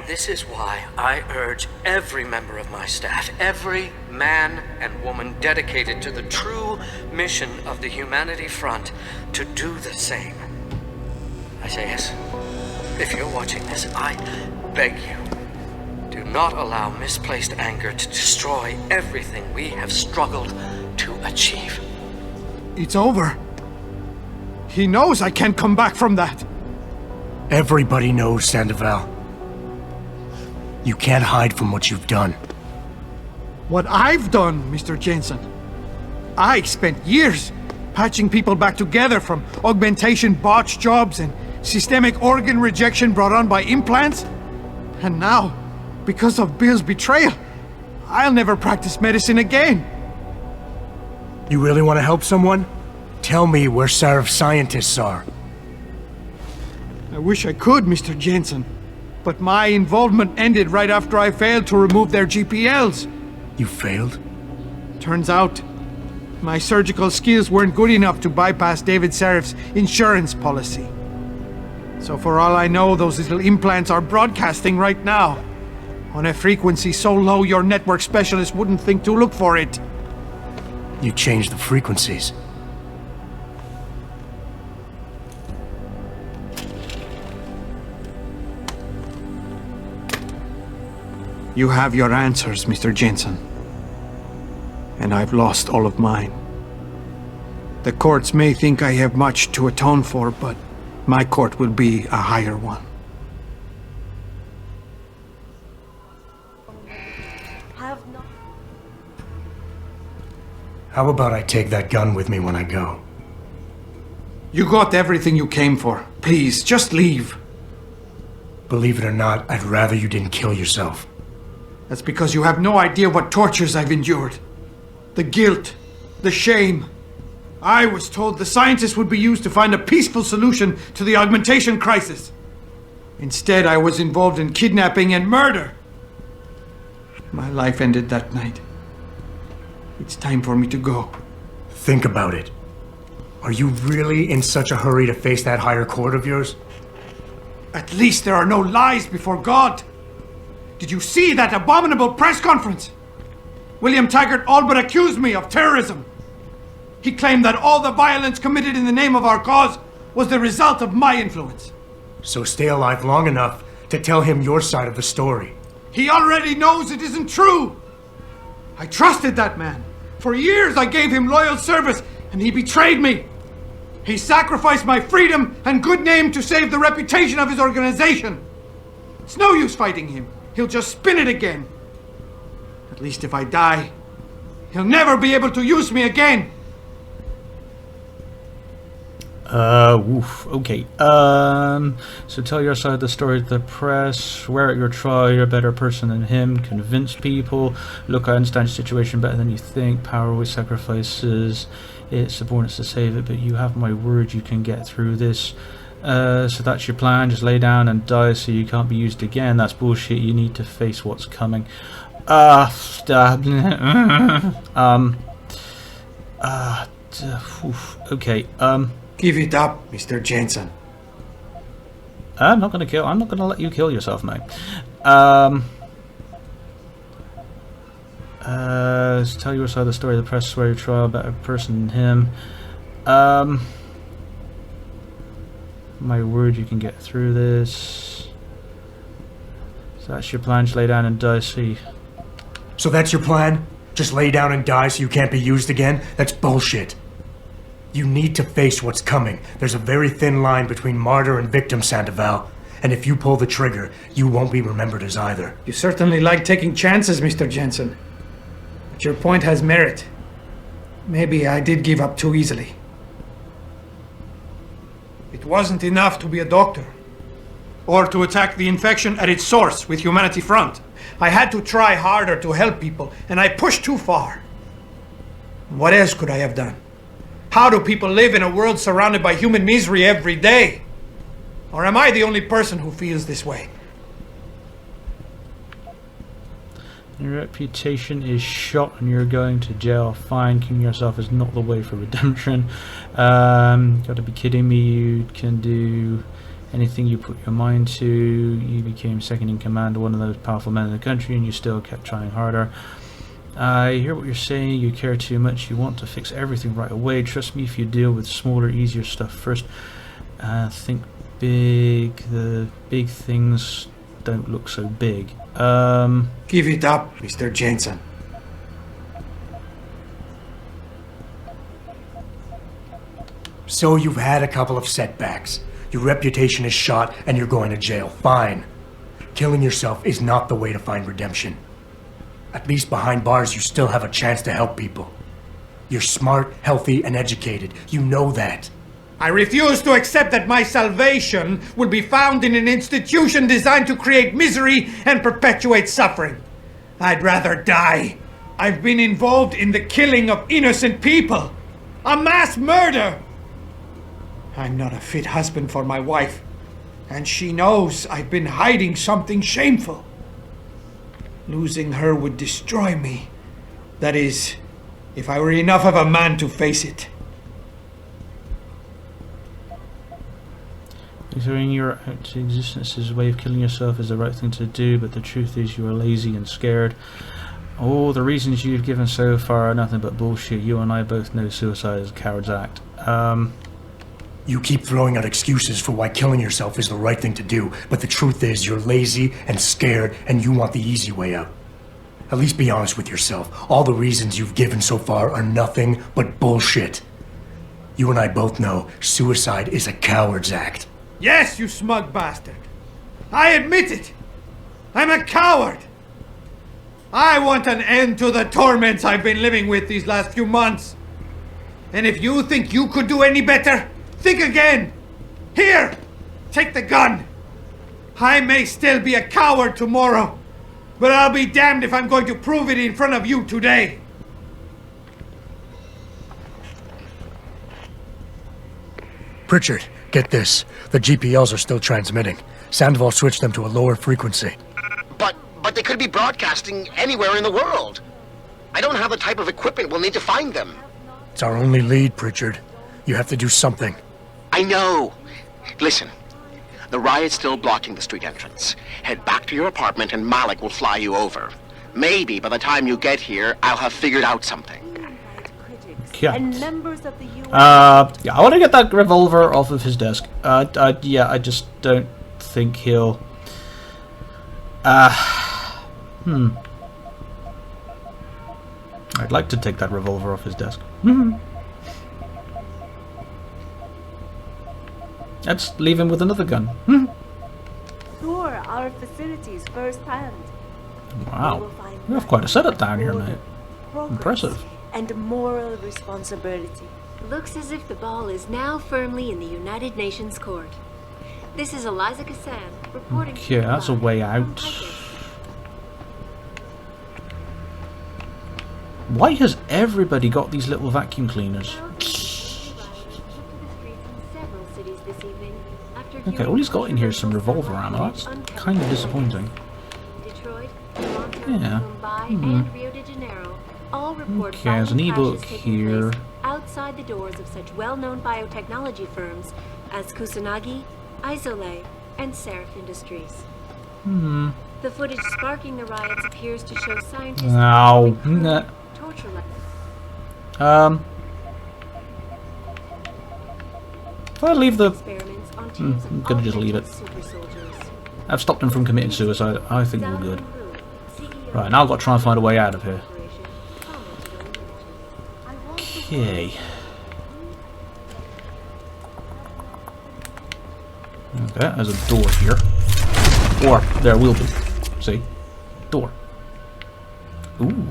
this is why I urge every member of my staff, every man and woman dedicated to the true mission of the Humanity Front, to do the same. Isaias, if you're watching this, I beg you, do not allow misplaced anger to destroy everything we have struggled to achieve. It's over. He knows I can't come back from that. Everybody knows, Sandoval. You can't hide from what you've done. What I've done, Mr. Jensen. I spent years patching people back together from augmentation botch jobs and systemic organ rejection brought on by implants. And now, because of Bill's betrayal, I'll never practice medicine again. You really want to help someone? Tell me where Sarif's scientists are. I wish I could, Mr. Jensen. But my involvement ended right after I failed to remove their GPLs. You failed? Turns out, my surgical skills weren't good enough to bypass David Sarif's insurance policy. So for all I know, those little implants are broadcasting right now, on a frequency so low your network specialist wouldn't think to look for it. You changed the frequencies. You have your answers, Mr. Jensen. And I've lost all of mine. The courts may think I have much to atone for, but my court will be a higher one. How about I take that gun with me when I go? You got everything you came for. Please, just leave. Believe it or not, I'd rather you didn't kill yourself. That's because you have no idea what tortures I've endured. The guilt, the shame. I was told the scientists would be used to find a peaceful solution to the augmentation crisis. Instead, I was involved in kidnapping and murder. My life ended that night. It's time for me to go. Think about it. Are you really in such a hurry to face that higher court of yours? At least there are no lies before God. Did you see that abominable press conference? William Taggart all but accused me of terrorism. He claimed that all the violence committed in the name of our cause was the result of my influence. So stay alive long enough to tell him your side of the story. He already knows it isn't true. I trusted that man. For years I gave him loyal service, and he betrayed me. He sacrificed my freedom and good name to save the reputation of his organization. It's no use fighting him. He'll just spin it again. At least if I die, he'll never be able to use me again. Okay. So tell your side of the story to the press, swear at your trial you're a better person than him, convince people, look, I understand your situation better than you think, power always sacrifices its subordinates to save it, but you have my word you can get through this. So that's your plan, just lay down and die so you can't be used again. That's bullshit, you need to face what's coming. Okay, Give it up, Mr. Jensen. I'm not gonna let you kill yourself, mate. Tell your side of the story of the press, swear your trial, better person than him. My word, you can get through this. So that's your plan, just lay down and die, see. So that's your plan? Just lay down and die so you can't be used again? That's bullshit. You need to face what's coming. There's a very thin line between martyr and victim, Sandoval. And if you pull the trigger, you won't be remembered as either. You certainly like taking chances, Mr. Jensen. But your point has merit. Maybe I did give up too easily. It wasn't enough to be a doctor, or to attack the infection at its source with Humanity Front. I had to try harder to help people, and I pushed too far. What else could I have done? How do people live in a world surrounded by human misery every day? Or am I the only person who feels this way? Your reputation is shot and you're going to jail. Fine, killing yourself is not the way for redemption. Gotta be kidding me. You can do Anything you put your mind to, you became second in command to one of those powerful men in the country, and you still kept trying harder. I hear what you're saying. You care too much. You want to fix everything right away. Trust me, if you deal with smaller, easier stuff first. Think big. The big things don't look so big. Give it up, Mr. Jensen. So you've had a couple of setbacks. Your reputation is shot and you're going to jail. Fine. Killing yourself is not the way to find redemption. At least behind bars you still have a chance to help people. You're smart, healthy, and educated. You know that. I refuse to accept that my salvation will be found in an institution designed to create misery and perpetuate suffering. I'd rather die. I've been involved in the killing of innocent people. A mass murder! I'm not a fit husband for my wife, and she knows I've been hiding something shameful. Losing her would destroy me. That is, if I were enough of a man to face it. Throwing your out to existence as a way of killing yourself is the right thing to do, but the truth is you are lazy and scared. All the reasons you've given so far are nothing but bullshit. You and I both know suicide is a coward's act. You keep throwing out excuses for why killing yourself is the right thing to do, but the truth is you're lazy and scared and you want the easy way out. At least be honest with yourself. All the reasons you've given so far are nothing but bullshit. You and I both know suicide is a coward's act. Yes, you smug bastard. I admit it. I'm a coward. I want an end to the torments I've been living with these last few months. And if you think you could do any better, think again. Here, take the gun. I may still be a coward tomorrow, but I'll be damned if I'm going to prove it in front of you today. Pritchard, get this. The GPLs are still transmitting. Sandoval switched them to a lower frequency. But they could be broadcasting anywhere in the world. I don't have the type of equipment we'll need to find them. It's our only lead, Pritchard. You have to do something. I know. Listen, the riot's still blocking the street entrance. Head back to your apartment and Malik will fly you over. Maybe by the time you get here, I'll have figured out something. Yeah. And members of the Yeah, I want to get that revolver off of his desk. Yeah, I just don't think he'll... I'd like to take that revolver off his desk. Let's leave him with another gun. tour our facilities firsthand. Wow. We have quite a setup down here, mate. Progress Impressive. And moral responsibility. Looks as if the ball is now firmly in the United Nations court. This is Eliza Kassan reporting. Okay, that's a way out. Why has everybody got these little vacuum cleaners? Okay, all he's got in here is some revolver ammo. That's kind of disappointing. Detroit, Toronto, Yeah. Mumbai, and Rio de Janeiro all report Okay, there's an violent ebook crashes taking here. place outside the doors of such well-known biotechnology firms as Kusanagi, Isole, and Seraph Industries. The footage sparking the riots appears to show scientists Ow. recruiting Nah. torture methods. If I leave the... Experiments on teams I'm of gonna just leave it. augmented super soldiers. I've stopped him from committing suicide. I think we're good. CEO Right, now I've got to try and find a way out of here. Corporation commented on the images. Okay. Okay, there's a door here. Or there will be. See? Door. Ooh.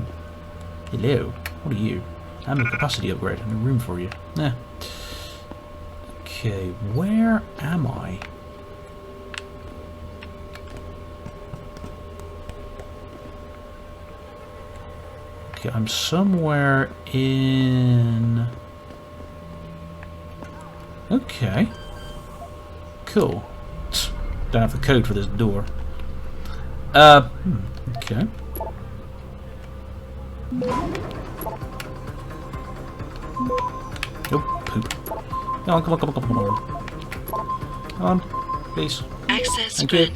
Hello. What are you? I'm a capacity upgrade. No room for you. Nah. Okay, where am I? Okay, I'm somewhere in... Okay. Cool. Don't have the code for this door. Okay. Oh, poop. Come on, come on, come on, come on, come on. Come on. please. Access Thank you.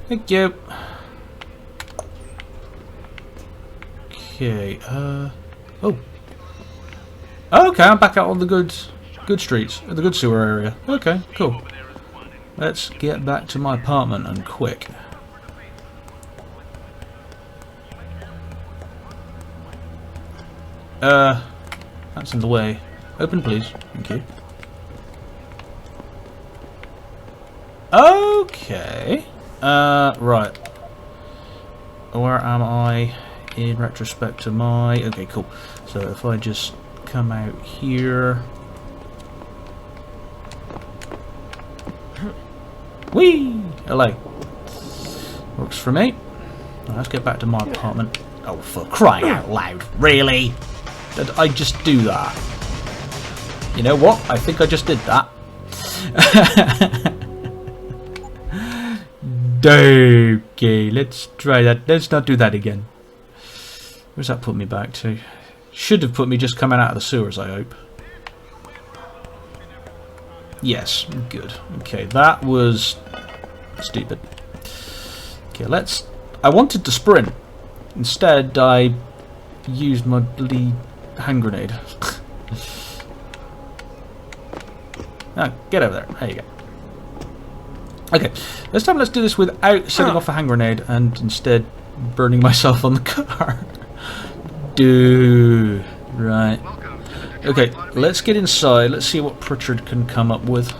Thank you. Okay, oh. Okay, I'm back out on the good streets, the good sewer area. Okay, cool. Let's get back to my apartment and quick. That's in the way. Open, please. Thank you. Okay. Right. Where am I in retrospect to my... Okay, cool. So if I just come out here... Whee! LA. Works for me. Let's get back to my apartment. Oh, for crying out loud. Really? Did I just do that? You know what? I think I just did that. Okay, let's try that. Let's not do that again. Where's that put me back to? Should have put me just coming out of the sewers, I hope. Yes, good. Okay, that was stupid. Okay, let's... I wanted to sprint. Instead, I used my bloody hand grenade. Ah, get over there. There you go. Okay, this time let's do this without setting off a hand grenade and instead burning myself on the car. Right. Okay, let's get inside. Let's see what Pritchard can come up with.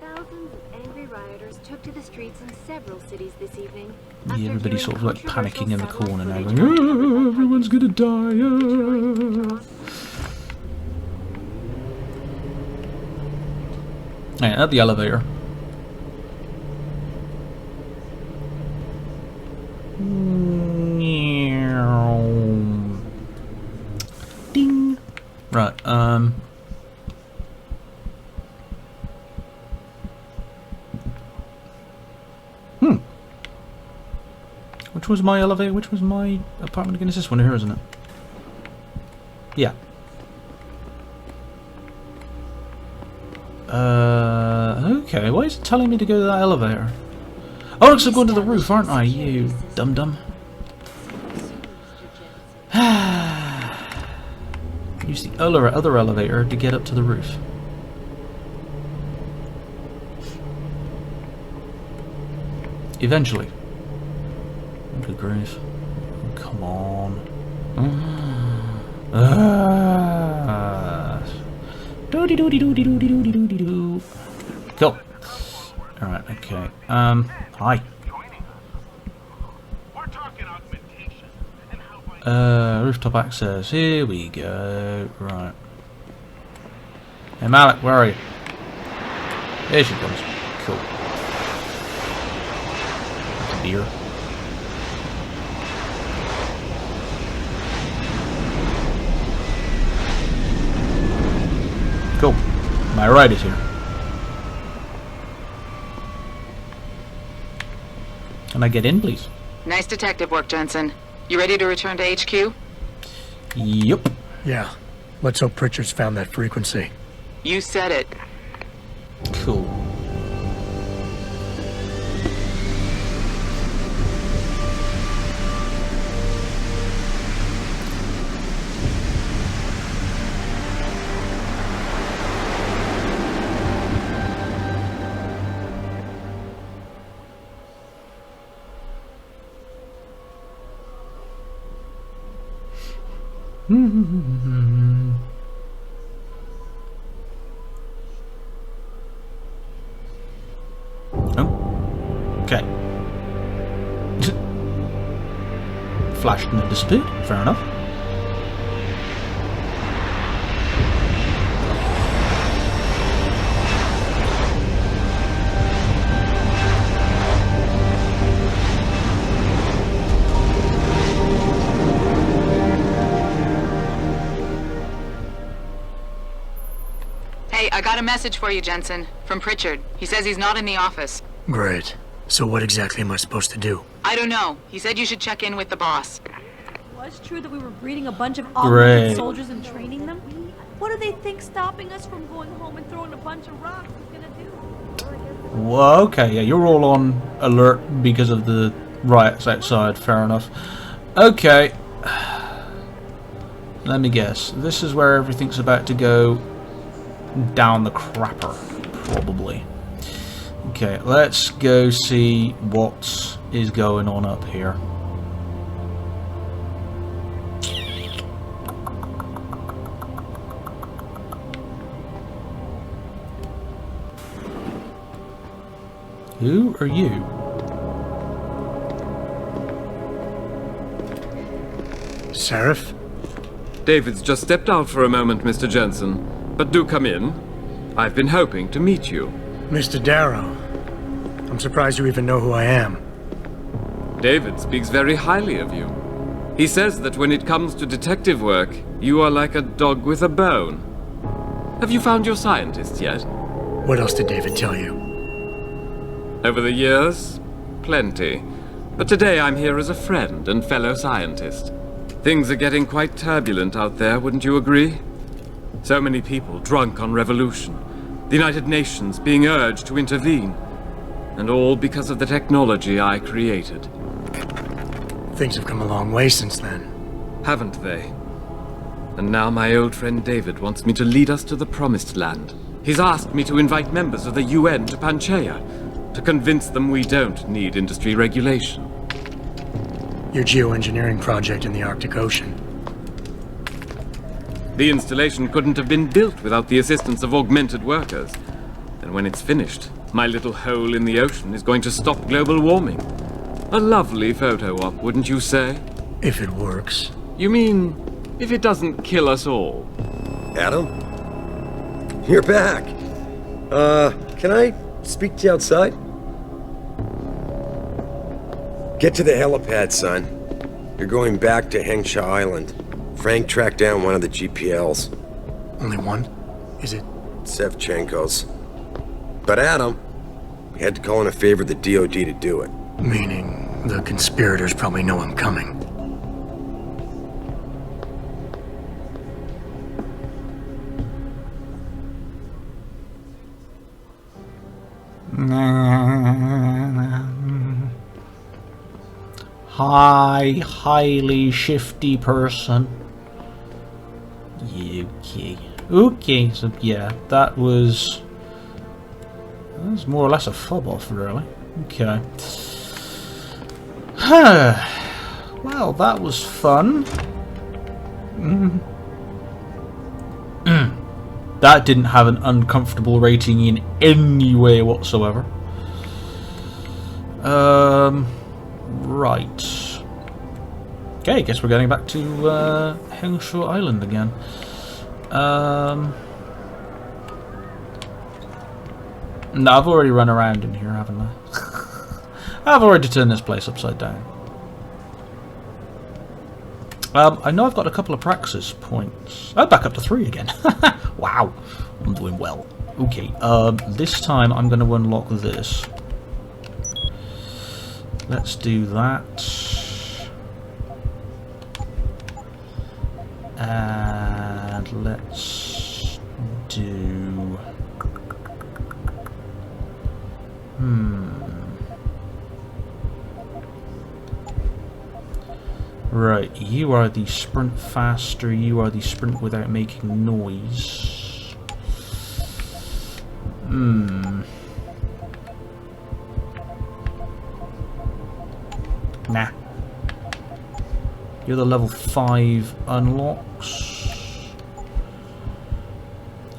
Thousands of angry rioters took to the streets in several cities this evening. Yeah, everybody's sort of like panicking in the corner now, going, oh, everyone's gonna die. Right, at the elevator. Ding. Right, Which was my elevator? Which was my apartment again? It's this one here, isn't it? Yeah. Okay, why is it telling me to go to that elevator? Oh, look, I'm going to the roof, aren't I, you dum-dum? Use the other elevator to get up to the roof. Eventually. Good grief. Come on. Doody-doody-doody-doody-doody-doody-doo. Cool. Alright, okay. Hi. Rooftop access. Here we go. Right. Hey, Malik, where are you? Here she comes. Cool. That's a deer. Cool. My ride is here. Can I get in, please? Nice detective work, Jensen. You ready to return to HQ? Yep. Yeah. Let's hope Pritchard's found that frequency. You said it. Cool. Oh. Okay. Flashed and then disappeared. Fair enough. Hey, I got a message for you, Jensen. From Pritchard. He says he's not in the office. Great. So what exactly am I supposed to do? I don't know. He said you should check in with the boss. Was true that we were breeding a bunch of Great. soldiers and training them? What do they think stopping us from going home and throwing a bunch of rocks is gonna do? Well, okay, yeah, you're all on alert because of the riots outside, fair enough. Okay. Let me guess. This is where everything's about to go down the crapper, probably. Okay, let's go see what is going on up here. Who are you? Seraph? David's just stepped out for a moment, Mr. Jensen. But do come in. I've been hoping to meet you. Mr. Darrow. I'm surprised you even know who I am. David speaks very highly of you. He says that when it comes to detective work, you are like a dog with a bone. Have you found your scientist yet? What else did David tell you? Over the years, plenty. But today I'm here as a friend and fellow scientist. Things are getting quite turbulent out there, wouldn't you agree? So many people drunk on revolution. The United Nations being urged to intervene. And all because of the technology I created. Things have come a long way since then. Haven't they? And now my old friend David wants me to lead us to the Promised Land. He's asked me to invite members of the UN to Panchaea, to convince them we don't need industry regulation. Your geoengineering project in the Arctic Ocean. The installation couldn't have been built without the assistance of augmented workers. And when it's finished, my little hole in the ocean is going to stop global warming. A lovely photo op, wouldn't you say? If it works. You mean, if it doesn't kill us all? Adam? You're back. Can I speak to you outside? Get to the helipad, son. You're going back to Hengsha Island. Frank tracked down one of the GPLs. Only one? Is it? Sevchenko's. But Adam, we had to call in a favor of the DoD to do it. Meaning the conspirators probably know I'm coming. Hi, highly shifty person. Okay. Okay, so yeah, that was more or less a fob off, really. Okay. Well, that was fun. That didn't have an uncomfortable rating in any way whatsoever. Right. Okay, guess we're getting back to Hengsha Island again. No, I've already run around in here, haven't I? I've already turned this place upside down. I know I've got a couple of praxis points. Oh, back up to 3 again. Wow, I'm doing well. Okay, this time I'm going to unlock this. Let's do that. And let's do... Right, you are the sprint faster, you are the sprint without making noise. Nah. You're the level 5 unlocks.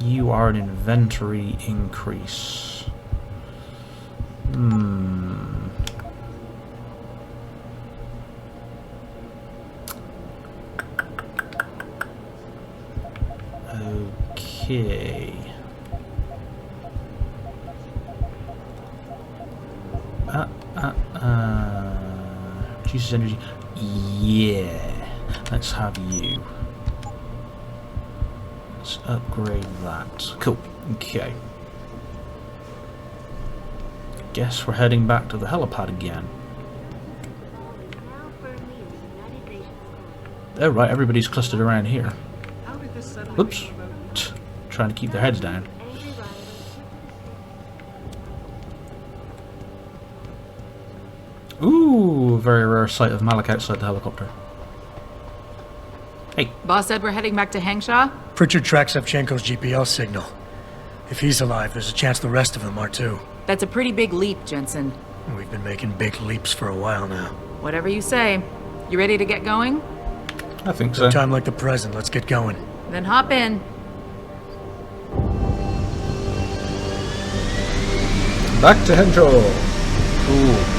You are an inventory increase. Okay. Jesus energy. Yeah. Let's have you. Let's upgrade that. Cool. Okay. Guess we're heading back to the helipad again. Oh right, everybody's clustered around here. Oops. trying to keep their heads down. Angry rioters. Ooh, very rare sight of Malik outside the helicopter. Hey. Boss said we're heading back to Hengsha? Pritchard tracks Shevchenko's GPL signal. If he's alive, there's a chance the rest of them are too. That's a pretty big leap, Jensen. We've been making big leaps for a while now. Whatever you say. You ready to get going? I think At so. a time like the present, let's get going. Then hop in. Back to Henshaw. Cool.